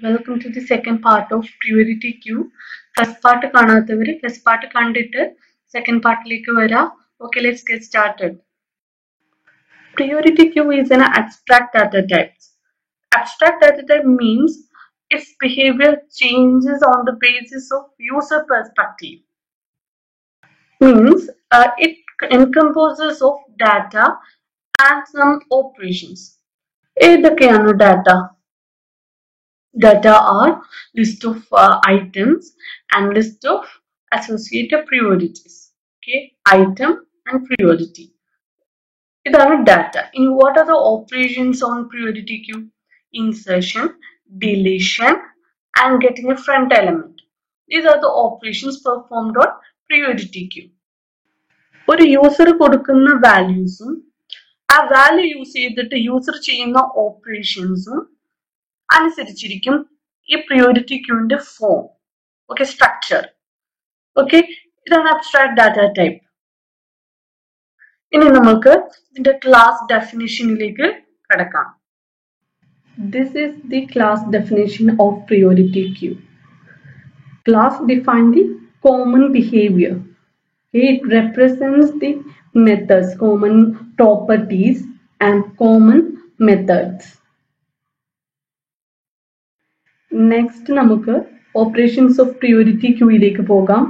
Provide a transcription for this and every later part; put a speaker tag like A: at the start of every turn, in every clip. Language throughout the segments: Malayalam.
A: Welcome to the second part of priority queue. First part കാണാത്തവര് first part കണ്ടിട്ട് second partലേക്ക് വരാം. Okay, let's get started. Priority queue is an abstract data type. Abstract data type means its behavior changes on the basis of user perspective. Means it encompasses of data and some operations. ഏതൊക്കെയാണ് data? Data are list of items and list of associated priorities. Okay, item and priority. Idana data. In what are the operations on priority queue? Insertion, deletion, and getting a front element. These are the operations performed on priority queue. ഒരു യൂസർ കൊടുക്കുന്ന വാല്യൂസും ആ വാല്യൂ യൂസ് ചെയ്തിട്ട് യൂസർ ചെയ്യുന്ന ഓപ്പറേഷൻസും അനുസരിച്ചിരിക്കും ഈ പ്രിയോറിറ്റി ക്യൂവിന്റെ ഫോം. Okay, structure. ഓക്കെ, ഇതാണ് അബ്സ്ട്രാക്ട് ഡാറ്റ ടൈപ്പ്. ഇനി നമുക്ക് ഇതിന്റെ ക്ലാസ് ഡെഫിനിഷനിലേക്ക് കടക്കാം. This is the class definition of priority queue. Class define the common behavior. It represents the methods, common properties and common methods. Next നമുക്ക് operations of priority queue യിലേക്ക് പോകാം.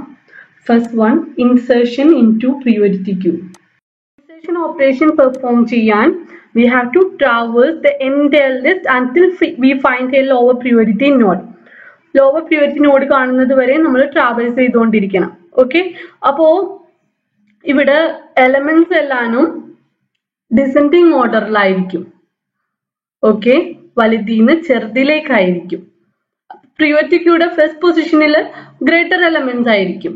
A: First one, insertion into priority queue. Insertion operation perform ചെയ്യാൻ we have to traverse the entire list until we find a lower priority node. Lower priority node കാണുന്നത് വരെ നമ്മൾ traverse ചെയ്തുകൊണ്ടിരിക്കണം. Okay, അപ്പോ ഇവിടെ elements എല്ലാനും descending orderലായിരിക്കും. Okay, വലുതീന്ന് ചെറുതിലേക്കായിരിക്കും. പ്രിയോറിറ്റി ക്യൂയുടെ ഫസ്റ്റ് പൊസിഷനിൽ ഗ്രേറ്റർ എലമെന്റ്സ് ആയിരിക്കും.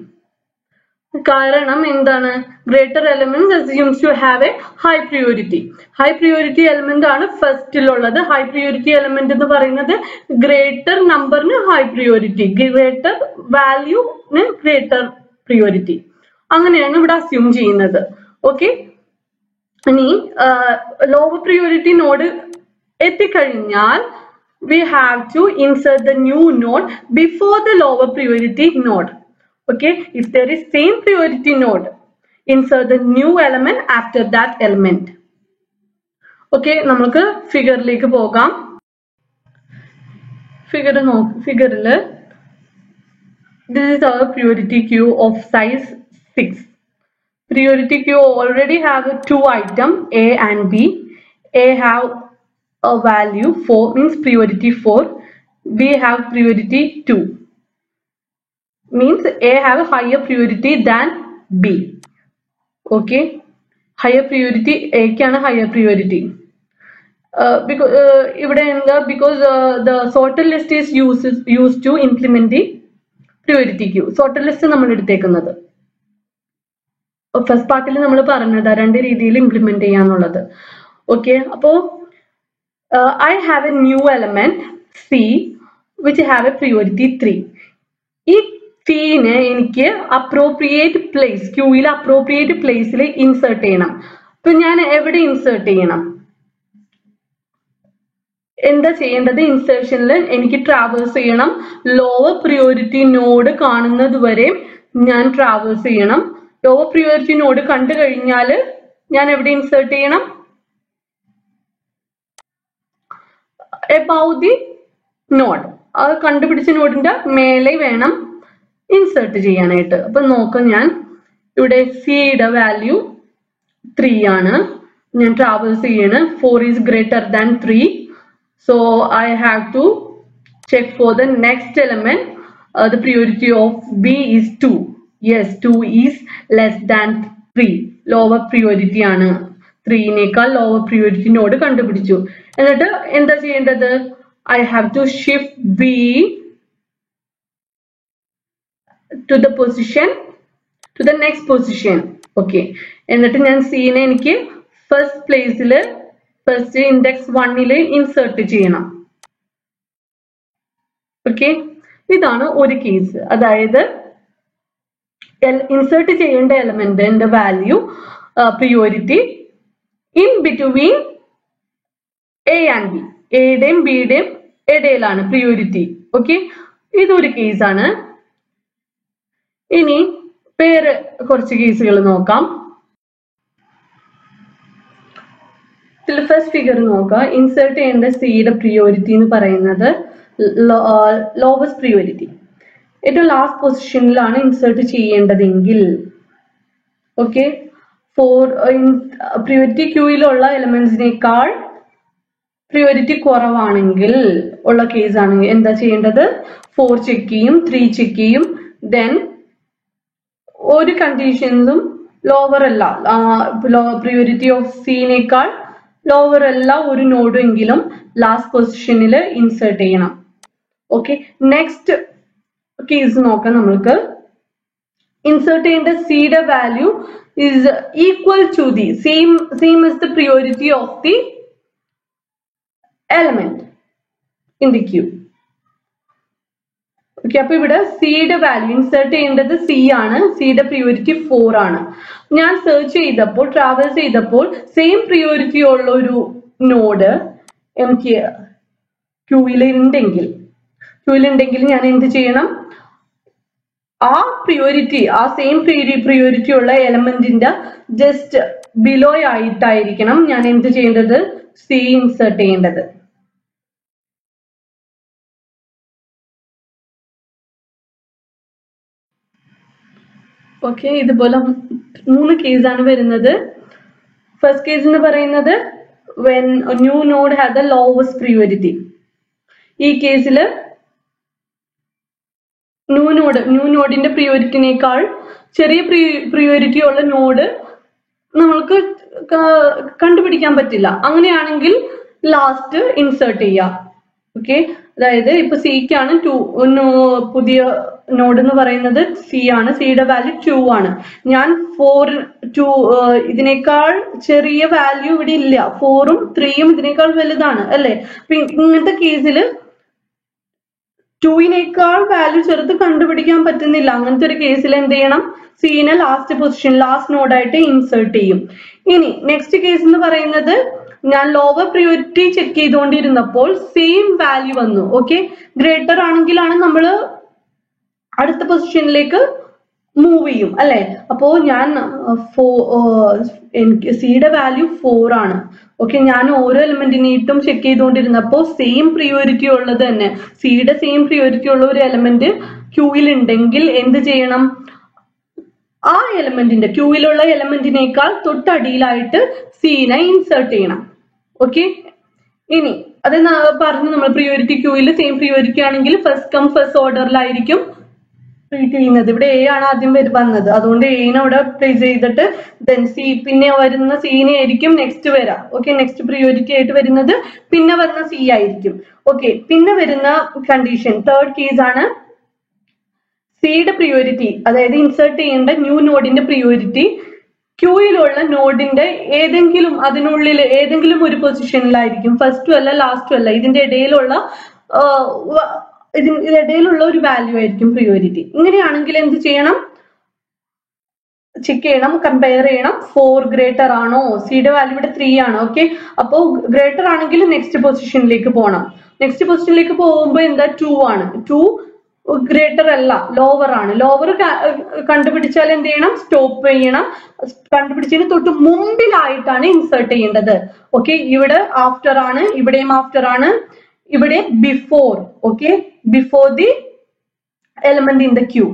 A: കാരണം എന്താണ്? Greater elements assumes to have a high priority. High priority element ആണ് ഫസ്റ്റിലുള്ളത്. ഹൈ പ്രിയോറിറ്റി എലമെന്റ് എന്ന് പറയുന്നത് ഗ്രേറ്റർ നമ്പറിന് ഹൈ പ്രിയോറിറ്റി, ഗ്രേറ്റർ വാല്യൂന് ഗ്രേറ്റർ പ്രിയോറിറ്റി, അങ്ങനെയാണ് ഇവിടെ അസ്യൂം ചെയ്യുന്നത്. ഓക്കെ, ഇനി ലോവർ പ്രിയോറിറ്റി നോഡ് എത്തിക്കഴിഞ്ഞാൽ we have to insert the new node before the lower priority node. Okay, if there is same priority node, insert the new element after that element. Okay, നമുക്ക് ഫിഗറിലേക്ക് പോകാം. ഫിഗറിൽ this is our priority queue of size 6. Priority queue already have two item A and B. A have a value 4, means priority 4. B have priority 2, means A have a higher priority than B. Okay, higher priority A can higher priority because because the sorted list is used to implement the priority queue. Sorted list നമ്മൾ എടുത്തേക്കുന്നത് ഫസ്റ്റ് പാർട്ടിൽ നമ്മൾ പറഞ്ഞത് രണ്ട് രീതിയിൽ ഇംപ്ലിമെന്റ് ചെയ്യാന്നുള്ളത്. ഓക്കെ, അപ്പോ I have a new element C which have a priority 3. ഈ C നെ എനിക്ക് appropriate place, ക്യൂയിൽ appropriate placeൽ insert ചെയ്യണം. അപ്പൊ ഞാൻ എവിടെ insert ചെയ്യണം? എന്താ ചെയ്യേണ്ടത്? ഇൻസേർഷനിൽ എനിക്ക് ട്രാവേഴ്സ് ചെയ്യണം. ലോവർ പ്രിയോറിറ്റി നോഡ് കാണുന്നത് വരെ ഞാൻ ട്രാവേഴ്സ് ചെയ്യണം. ലോവർ പ്രിയോറിറ്റി നോഡ് കണ്ടു കഴിഞ്ഞാൽ ഞാൻ എവിടെ ഇൻസേർട്ട് ചെയ്യണം? above the node. അത് കണ്ടുപിടിച്ച നോഡിന്റെ മേലെ വേണം ഇൻസേർട്ട് ചെയ്യാനായിട്ട്. അപ്പൊ നോക്കാം, ഞാൻ ഇവിടെ സിയുടെ വാല്യൂ 3 ആണ്. ഞാൻ ട്രാവേഴ്സ് ചെയ്യണ്. 4 is greater than 3. So I have to check for the next element. The priority of B is 2. Yes, 2 is less than 3. Lower priority ആണ്. 3 നേക്കാൾ ലോവർ പ്രിയോറിറ്റി നോഡ് കണ്ടുപിടിച്ചു. എന്നിട്ട് എന്താ ചെയ്യേണ്ടത്? I have to shift B to the position, to the next position. Okay, എന്നിട്ട് ഞാൻ C നെ എനിക്ക് ഫസ്റ്റ് പ്ലേസിൽ ഫസ്റ്റ് ഇൻഡെക്സ് 1 ഇൻസേർട്ട് ചെയ്യണം. ഓക്കെ, ഇതാണ് ഒരു കേസ്. അതായത് ഇൻസേർട്ട് ചെയ്യേണ്ട എലമെന്റിന്റെ value priority in between A and B. എയുടെയും ബിയുടെയും ഇടയിലാണ് പ്രിയോറിറ്റി. ഓക്കെ, ഇതൊരു കേസാണ്. ഇനി വേറെ കുറച്ച് കേസുകൾ നോക്കാം. ഫസ്റ്റ് ഫിഗർ നോക്കുക. ഇൻസേർട്ട് ചെയ്യേണ്ട സിയുടെ പ്രിയോറിറ്റി എന്ന് പറയുന്നത് ലോവസ്റ്റ് പ്രിയോറിറ്റി, ഏറ്റവും ലാസ്റ്റ് പൊസിഷനിലാണ് ഇൻസേർട്ട് ചെയ്യേണ്ടതെങ്കിൽ, ഓക്കെ, പ്രിയോറിറ്റി ക്യൂയിലുള്ള എലമെന്റ്സിനേക്കാൾ പ്രിയോറിറ്റി കുറവാണെങ്കിൽ ഉള്ള കേസ് ആണെങ്കിൽ എന്താ ചെയ്യേണ്ടത്? 4 ചെക്ക് ചെയ്യും, 3 ചെക്ക് ചെയ്യും. ദെൻ ഒരു കണ്ടീഷൻസും ലോവർ അല്ല, പ്രിയോറിറ്റി ഓഫ് സിനേക്കാൾ ലോവർ അല്ല ഒരു നോഡ് എങ്കിലും ലാസ്റ്റ് പൊസിഷനിൽ ഇൻസേർട്ട് ചെയ്യണം. ഓക്കെ, നെക്സ്റ്റ് കേസ് നോക്കാം നമ്മൾക്ക്. ഇൻസേർട്ട് ചെയ്യേണ്ട സിയുടെ value is equal to the same as the priority of the element in the queue. Okay, അപ്പൊ ഇവിടെ സിയുടെ വാല്യൂ ഇൻസേർട്ട് ചെയ്യേണ്ടത് സി ആണ്. സിയുടെ പ്രിയോറിറ്റി 4 ആണ്. ഞാൻ സെർച്ച് ചെയ്തപ്പോൾ, ട്രാവൽസ് ചെയ്തപ്പോൾ സെയിം പ്രിയോറിറ്റി ഉള്ള ഒരു നോഡ് എനിക്ക് ക്യൂയിലുണ്ടെങ്കിൽ ഞാൻ എന്ത് ചെയ്യണം? ആ പ്രിയോറിറ്റി, ആ സെയിം പ്രിയോറിറ്റി ഉള്ള എലമെന്റിന്റെ ജസ്റ്റ് ബിലോ ആയിട്ടായിരിക്കണം ഞാൻ എന്ത് ചെയ്യേണ്ടത്? സി ഇൻസേർട്ട് ചെയ്യേണ്ടത്. ഓക്കെ, ഇതുപോലെ 3 കേസാണ് വരുന്നത്. ഫസ്റ്റ് കേസ് എന്ന് പറയുന്നത് when a new node has the lowest priority. ഈ കേസിൽ ന്യൂ നോഡിന്റെ പ്രിയോറിറ്റിനേക്കാൾ ചെറിയ പ്രിയോറിറ്റി ഉള്ള നോഡ് നമ്മൾക്ക് കണ്ടുപിടിക്കാൻ പറ്റില്ല. അങ്ങനെയാണെങ്കിൽ ലാസ്റ്റ് ഇൻസേർട്ട് ചെയ്യാം. ഓക്കെ, അതായത് ഇപ്പൊ സിക്കാണ് പുതിയ നോഡ് എന്ന് പറയുന്നത് സി ആണ്. സിയുടെ വാല്യൂ 2 ആണ്. ഞാൻ 2 ഇതിനേക്കാൾ ചെറിയ വാല്യൂ ഇവിടെ ഇല്ല. 4ഉം 3യും ഇതിനേക്കാൾ വലുതാണ് അല്ലെ? അപ്പൊ ഇങ്ങനത്തെ കേസിൽ 2നേക്കാൾ വാല്യൂ ചെറുത് കണ്ടുപിടിക്കാൻ പറ്റുന്നില്ല. അങ്ങനത്തെ ഒരു കേസിൽ എന്ത് ചെയ്യണം? സിനെ ലാസ്റ്റ് പൊസിഷൻ, ലാസ്റ്റ് നോഡായിട്ട് ഇൻസേർട്ട് ചെയ്യും. ഇനി നെക്സ്റ്റ് കേസ് എന്ന് പറയുന്നത് ഞാൻ ലോവർ പ്രിയോറിറ്റി ചെക്ക് ചെയ്തുകൊണ്ടിരുന്നപ്പോൾ സെയിം വാല്യൂ വന്നു. ഓക്കെ, ഗ്രേറ്റർ ആണെങ്കിലാണ് നമ്മൾ അടുത്ത പൊസിഷനിലേക്ക് മൂവ് ചെയ്യും അല്ലെ? അപ്പോ ഞാൻ എനിക്ക് സിയുടെ വാല്യൂ 4 ആണ്. ഓക്കെ, ഞാൻ ഓരോ എലമെന്റിനെയിട്ടും ചെക്ക് ചെയ്തുകൊണ്ടിരുന്നപ്പോൾ സെയിം പ്രിയോറിറ്റി ഉള്ളത് തന്നെ, സിയുടെ സെയിം പ്രിയോറിറ്റി ഉള്ള ഒരു എലമെന്റ് ക്യൂയിൽ ഉണ്ടെങ്കിൽ എന്ത് ചെയ്യണം? ആ എലമെന്റിന്റെ ക്യൂയിലുള്ള എലമെന്റിനേക്കാൾ തൊട്ടടിയിലായിട്ട് സിനെ ഇൻസേർട്ട് ചെയ്യണം. ഓക്കെ, ഇനി അത് പറഞ്ഞു നമ്മൾ പ്രിയോറിറ്റി ക്യൂയിൽ സെയിം പ്രിയോറിറ്റി ആണെങ്കിൽ ഫസ്റ്റ് കം ഫസ്റ്റ് ഓർഡറിലായിരിക്കും ട്രീറ്റ് ചെയ്യുന്നത്. ഇവിടെ എ ആണ് ആദ്യം വന്നത്, അതുകൊണ്ട് എനെ അവിടെ പ്ലേസ് ചെയ്തിട്ട് ദെൻ സി, പിന്നെ വരുന്ന സീനെ ആയിരിക്കും നെക്സ്റ്റ് വരാം. ഓക്കെ, നെക്സ്റ്റ് പ്രിയോറിറ്റി ആയിട്ട് വരുന്നത് പിന്നെ വരുന്ന സി ആയിരിക്കും. ഓക്കെ, പിന്നെ വരുന്ന കണ്ടീഷൻ തേർഡ് കേസ് ആണ്. സിയുടെ പ്രിയോറിറ്റി, അതായത് ഇൻസേർട്ട് ചെയ്യേണ്ട ന്യൂ നോഡിന്റെ പ്രിയോറിറ്റി ക്യൂയിലുള്ള നോഡിന്റെ അതിനുള്ളിൽ ഏതെങ്കിലും ഒരു പൊസിഷനിലായിരിക്കും. ഫസ്റ്റും അല്ല ലാസ്റ്റും അല്ല, ഇതിന്റെ ഇടയിലുള്ള ഒരു വാല്യൂ ആയിരിക്കും പ്രിയോറിറ്റി. ഇങ്ങനെയാണെങ്കിൽ എന്ത് ചെയ്യണം? ചെക്ക് ചെയ്യണം, കമ്പയർ ചെയ്യണം. 4 ഗ്രേറ്റർ ആണോ? സിയുടെ വാല്യൂ ഇവിടെ 3 ആണ്. ഓക്കെ, അപ്പോ ഗ്രേറ്റർ ആണെങ്കിൽ നെക്സ്റ്റ് പൊസിഷനിലേക്ക് പോകണം. നെക്സ്റ്റ് പൊസിഷനിലേക്ക് പോകുമ്പോൾ എന്താ? 2 ആണ്. 2 ഗ്രേറ്റർ അല്ല, ലോവർ ആണ്. ലോവർ കണ്ടുപിടിച്ചാൽ എന്ത് ചെയ്യണം? സ്റ്റോപ്പ് ചെയ്യണം. കണ്ടുപിടിച്ചതിന് തൊട്ട് മുമ്പിലായിട്ടാണ് ഇൻസേർട്ട് ചെയ്യേണ്ടത്. ഓക്കെ, ഇവിടെ ആഫ്റ്റർ ആണ്, ഇവിടെയും ആഫ്റ്റർ ആണ്, ഇവിടെ before. Okay, before the element in the queue.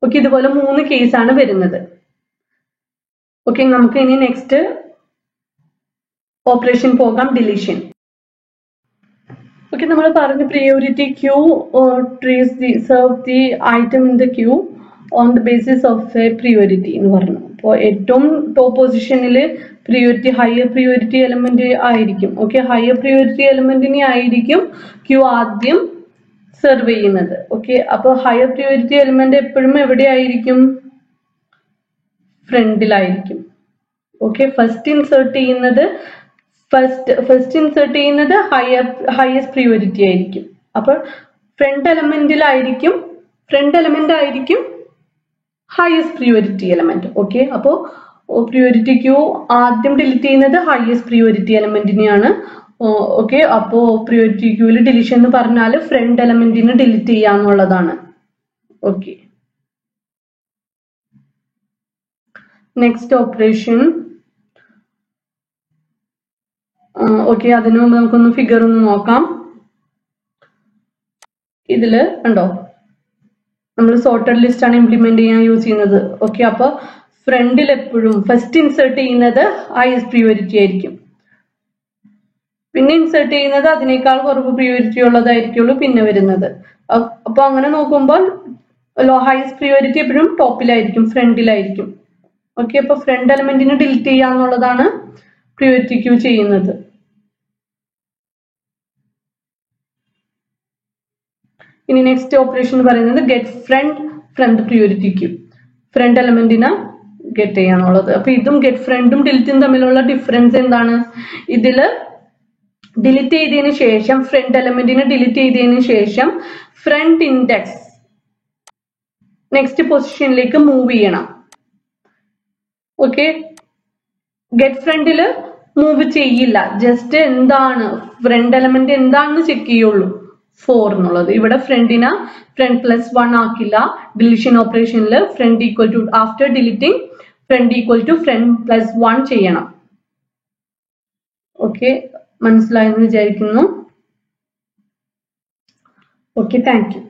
A: Okay, ഇതുപോലെ 3 കേസാണ് വരുന്നത്. ഓക്കെ, നമുക്ക് ഇനി നെക്സ്റ്റ് ഓപ്പറേഷൻ പോകാം, ഡിലീഷൻ. ഓക്കെ, നമ്മൾ പറഞ്ഞു priority queue serve the item in the queue on the basis of a priority എന്ന് പറഞ്ഞു. അപ്പോൾ ഏറ്റവും ടോപ്പ് പൊസിഷനിൽ പ്രിയോറിറ്റി ഹയർ പ്രിയോറിറ്റി എലമെന്റ് ആയിരിക്കും. ഓക്കെ, ഹയർ പ്രിയോറിറ്റി എലമെന്റിനെ ആയിരിക്കും ക്യൂ ആദ്യം സെർവ് ചെയ്യുന്നത്. ഓക്കെ, അപ്പൊ ഹയർ പ്രിയോറിറ്റി എലമെന്റ് എപ്പോഴും എവിടെയായിരിക്കും? ഫ്രണ്ടിലായിരിക്കും. ഓക്കെ, ഫസ്റ്റ് ഇൻസേർട്ട് ചെയ്യുന്നത് ഹയസ്റ്റ് പ്രിയോറിറ്റി ആയിരിക്കും. അപ്പോൾ ഫ്രണ്ട് എലമെന്റ് ആയിരിക്കും ഹയസ്റ്റ് പ്രിയോറിറ്റി എലമെന്റ്. ഓക്കെ, അപ്പോൾ പ്രിയോറിറ്റി ക്യൂ ആദ്യം ഡിലീറ്റ് ചെയ്യുന്നത് ഹയസ്റ്റ് പ്രിയോറിറ്റി എലമെന്റിനെയാണ്. ഓക്കെ, അപ്പോ പ്രിയോറിറ്റി ക്യൂവിൽ ഡിലീഷൻ എന്ന് പറഞ്ഞാൽ ഫ്രണ്ട് എലമെന്റിന് ഡിലീറ്റ് ചെയ്യാന്നുള്ളതാണ്. Okay, next operation. ഓക്കെ, അതിനു മുമ്പ് നമുക്കൊന്ന് ഫിഗർ ഒന്ന് നോക്കാം. ഇതില് ഉണ്ടോ, നമ്മൾ സോർട്ടഡ് ലിസ്റ്റ് ആണ് ഇംപ്ലിമെന്റ് ചെയ്യാൻ യൂസ് ചെയ്യുന്നത്. ഓക്കെ, അപ്പൊ ഫ്രണ്ടിൽ എപ്പോഴും ഫസ്റ്റ് ഇൻസേർട്ട് ചെയ്യുന്നത് ഹൈസ്റ്റ് പ്രിയോറിറ്റി ആയിരിക്കും, പിന്നെ ഇൻസേർട്ട് ചെയ്യുന്നത് അതിനേക്കാൾ കുറവ് പ്രിയോറിറ്റി ഉള്ളതായിരിക്കുള്ളൂ പിന്നെ വരുന്നത്. അപ്പൊ അങ്ങനെ നോക്കുമ്പോൾ ഹൈസ്റ്റ് പ്രിയോറിറ്റി എപ്പോഴും ടോപ്പിലായിരിക്കും, ഫ്രണ്ടിലായിരിക്കും. ഓക്കെ, അപ്പൊ ഫ്രണ്ട് എലമെന്റിന് ഡിലീറ്റ് ചെയ്യാന്നുള്ളതാണ് പ്രിയോറിറ്റി ക്യൂ ചെയ്യുന്നത്. ഇനി നെക്സ്റ്റ് ഓപ്പറേഷൻ എന്ന് പറയുന്നത് get front from the priority queue. Front എലമെന്റിനെ ഗെറ്റ് ചെയ്യാന്നുള്ളത്. അപ്പൊ ഇതും ഗെറ്റ് ഫ്രണ്ടും ഡിലീറ്റും തമ്മിലുള്ള ഡിഫറൻസ് എന്താണ്? ഇതില് ഡിലീറ്റ് ചെയ്തതിന് ശേഷം ഫ്രണ്ട് എലമെന്റിനെ ഡിലീറ്റ് ചെയ്തതിന് ശേഷം ഫ്രണ്ട് ഇൻഡെക്സ് നെക്സ്റ്റ് പൊസിഷനിലേക്ക് മൂവ് ചെയ്യണം. ഓക്കെ, ഗെറ്റ് ഫ്രണ്ടില് മൂവ് ചെയ്യില്ല, ജസ്റ്റ് എന്താണ് ഫ്രണ്ട് എലമെന്റ് എന്താണെന്ന് ചെക്ക് ചെയ്യുള്ളൂ, 4 എന്നുള്ളത്. ഇവിടെ ഫ്രണ്ടിനെ ഫ്രണ്ട് പ്ലസ് 1 ആക്കില്ല. ഡിലീഷൻ ഓപ്പറേഷനിൽ front equal to after deleting front equal to front plus 1 ചെയ്യണം. ഓക്കെ, മനസ്സിലായെന്ന് വിചാരിക്കുന്നു. Okay, thank U.